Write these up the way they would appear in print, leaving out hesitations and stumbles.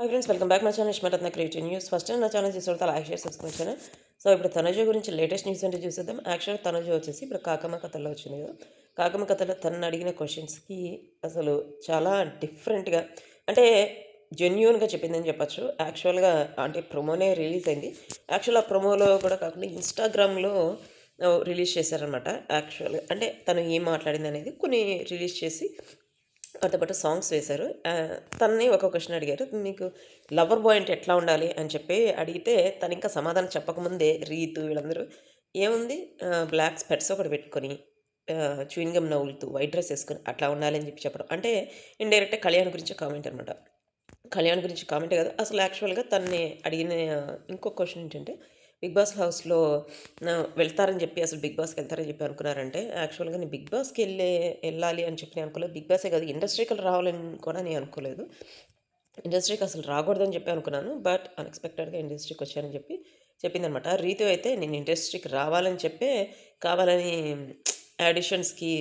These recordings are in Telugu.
Hi friends, welcome back my channel Ishmaratna creative news. First time నా ఛానల్ చూసేవాళ్ళతో లైక్ షేర్ సబ్స్క్రైబ్ చేయండి. సో ఇప్పుడు తనుజ గురించి లేటెస్ట్ న్యూస్ అంటే చూసేద్దాం. యాక్చువల్ తనుజ వచ్చేసి ఇప్పుడు కాకమ్మ కథల్లో వచ్చింది కదా. కాకమ్మ కథలో తనని అడిగిన క్వశ్చన్స్కి అసలు చాలా డిఫరెంట్గా, అంటే జెన్యున్గా చెప్పిందని చెప్పచ్చు. యాక్చువల్గా అంటే ప్రొమోనే రిలీజ్ అయింది. యాక్చువల్ ఆ ప్రొమోలో కూడా కాకుండా ఇన్స్టాగ్రామ్లో రిలీజ్ చేశారనమాట. యాక్చువల్గా అంటే తను ఏం మాట్లాడింది అనేది కొన్ని రిలీజ్ చేసి వాటితో పాటు సాంగ్స్ వేశారు. తనని ఒక క్వెషన్ అడిగారు. మీకు లవర్ బాయ్ అంటే ఎట్లా ఉండాలి అని చెప్పి అడిగితే తను ఇంకా సమాధానం చెప్పకముందే రీతు వీళ్ళందరూ ఏముంది, బ్లాక్ స్పెట్స్ ఒకటి పెట్టుకొని చూయింగ్ గమ్ నవ్వులుతూ వైట్ డ్రెస్ వేసుకొని అట్లా ఉండాలి అని చెప్పి చెప్పడం. అంటే ఇండైరెక్ట్‌గా కళ్యాణ్ గురించి కామెంట్ అనమాట. కళ్యాణ్ గురించి కామెంటే కాదు. అసలు యాక్చువల్‌గా తనని అడిగిన ఇంకో క్వెషన్ ఏంటంటే, బిగ్ బాస్ హౌస్‌లో వెళ్తారని చెప్పి అసలు బిగ్ బాస్‌కి వెళ్తారని చెప్పి అనుకున్నారంటే, యాక్చువల్‌గా నేను బిగ్ బాస్‌కి ఎళ్ళాలి అని చెప్పి నేను అనుకోలేదు. బిగ్ బాసే కాదు, ఇండస్ట్రీకి రావాలని కూడా నేను అనుకోలేదు. ఇండస్ట్రీకి అసలు రాకూడదని చెప్పి అనుకున్నాను. బట్ అన్‌ఎక్స్‌పెక్టెడ్‌గా ఇండస్ట్రీకి వచ్చానని చెప్పి చెప్పిందనమాట. రీతు అయితే నేను ఇండస్ట్రీకి రావాలని చెప్పే కావాలని ఆడిషన్స్‌కి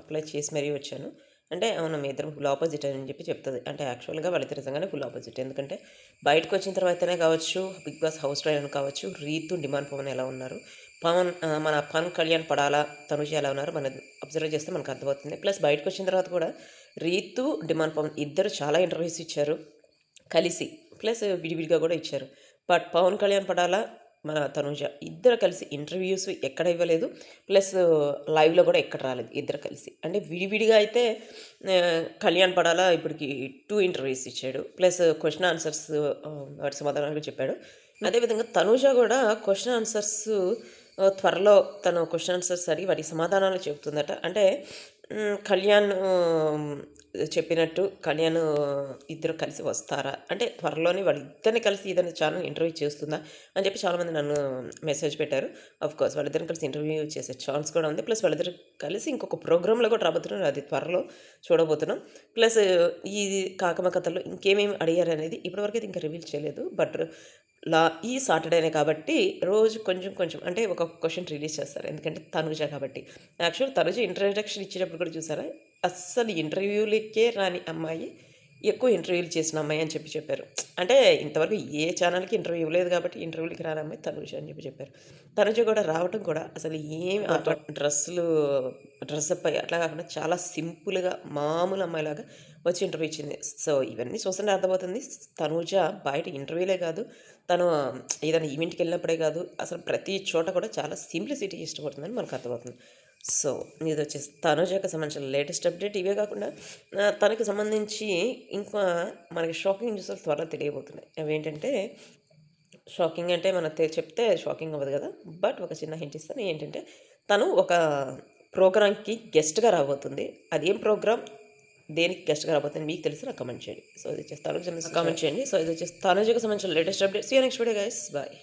అప్లై చేసి మరీ వచ్చాను. అంటే అవును, మీ ఇద్దరం ఫుల్ ఆపోజిట్ అని చెప్పి చెప్తది. అంటే యాక్చువల్‌గా వాళ్ళిద్దరు నిజంగానే ఫుల్ ఆపోజిట్. ఎందుకంటే బయటకొచ్చిన తర్వాతనే కావచ్చు, బిగ్ బాస్ హౌస్‌లో అయినా కావచ్చు, రీతు, డిమాండ్ పవన్ ఎలా ఉన్నారు, మన పవన్ కళ్యాణ్, పడాల, తనుజ ఎలా ఉన్నారు మనం అబ్జర్వ్ చేస్తే మనకు అర్థమవుతుంది. ప్లస్ బయటకొచ్చిన తర్వాత కూడా రీతు, డిమాండ్ పవన్ ఇద్దరు చాలా ఇంటర్వ్యూస్ ఇచ్చారు కలిసి. ప్లస్ విడివిడిగా కూడా ఇచ్చారు. బట్ పవన్ కళ్యాణ్, పడాల, మన తనుజ ఇద్దరు కలిసి ఇంటర్వ్యూస్ ఎక్కడ ఇవ్వలేదు. ప్లస్ లైవ్‌లో కూడా ఎక్కడ రాలేదు ఇద్దరు కలిసి. అంటే విడివిడిగా అయితే కళ్యాణ్, పడాల ఇప్పటికి 2 ఇంటర్వ్యూస్ ఇచ్చాడు. ప్లస్ క్వెషన్ ఆన్సర్స్ వాటి సమాధానాలు కూడా చెప్పాడు. అదేవిధంగా తనూజ కూడా క్వెషన్ ఆన్సర్స్ త్వరలో తను క్వెషన్ ఆన్సర్స్ అడిగి వాటికి సమాధానాలు చెబుతుందట. అంటే కళ్యాణ్ చెప్పినట్టు కళ్యాణ్ ఇద్దరు కలిసి వస్తారా? అంటే త్వరలోనే వాళ్ళిద్దరిని కలిసి ఏదైనా ఛానల్ ఇంటర్వ్యూ చేస్తుందా? అని చెప్పి చాలామంది నన్ను మెసేజ్ పెట్టారు. ఆఫ్‌కోర్స్ వాళ్ళిద్దరిని కలిసి ఇంటర్వ్యూ చేసే ఛాన్స్ కూడా ఉంది. ప్లస్ వాళ్ళిద్దరు కలిసి ఇంకొక ప్రోగ్రామ్‌లో కూడా రాబోతున్నారు. అది త్వరలో చూడబోతున్నాం. ప్లస్ ఈ కాకమ్మ కథల్లో ఇంకేమేమి అడిగారనేది ఇప్పటివరకైతే ఇంకా రివీల్ చేయలేదు. బట్ ఈ సాటర్‌డేనే కాబట్టి రోజు కొంచెం కొంచెం అంటే ఒక క్వెషన్ రిలీజ్ చేస్తారు. ఎందుకంటే తనుజ కాబట్టి. యాక్చువల్ తనుజ ఇంట్రడక్షన్ ఇచ్చేటప్పుడు కూడా చూసారా? అస్సలు ఇంటర్వ్యూలకే రాని అమ్మాయి ఎక్కువ ఇంటర్వ్యూలు చేసిన అమ్మాయి అని చెప్పి చెప్పారు. అంటే ఇంతవరకు ఏ ఛానల్‌కి ఇంటర్వ్యూ ఇవ్వలేదు కాబట్టి ఇంటర్వ్యూలకి రాని అమ్మాయి తనుజ అని చెప్పి చెప్పారు. తనుజ కూడా రావటం కూడా అసలు ఏమి డ్రెస్సప్ అయ్యి అట్లా కాకుండా చాలా సింపుల్‌గా మామూలు అమ్మాయిలాగా వచ్చి ఇంటర్వ్యూ ఇచ్చింది. సో ఇవన్నీ చూస్తుంటే అర్థమవుతుంది. తనుజ బయట ఇంటర్వ్యూలే కాదు, తను ఏదైనా ఈవెంట్‌కెళ్ళినప్పుడే కాదు, అసలు ప్రతి చోట కూడా చాలా సింప్లిసిటీ ఇష్టపడుతుందని మనకు అర్థమవుతుంది. సో ఇదొచ్చేసి తనుజకి సంబంధించిన లేటెస్ట్ అప్డేట్. ఇవే కాకుండా తనకి సంబంధించి ఇంకా మనకి షాకింగ్ న్యూస్‌లు త్వరలో తెలియబోతున్నాయి. అవేంటంటే, షాకింగ్ అంటే మనం చెప్తే షాకింగ్ అవ్వదు కదా. బట్ ఒక చిన్న హింట్ ఇస్తాను. ఏంటంటే తను ఒక ప్రోగ్రామ్‌కి గెస్ట్‌గా రాబోతుంది. అదేం ప్రోగ్రామ్, దేనికి గెస్ట్‌గా రాబోతుంది మీకు తెలిస్తే నాకు కామెంట్ చేయండి. సో ఇది వచ్చేసి తనుజకి సంబంధించి కామెంట్ చేయండి. సో ఇది వచ్చేసి తనుజకి సంబంధించిన latest update. See you next video guys. Bye.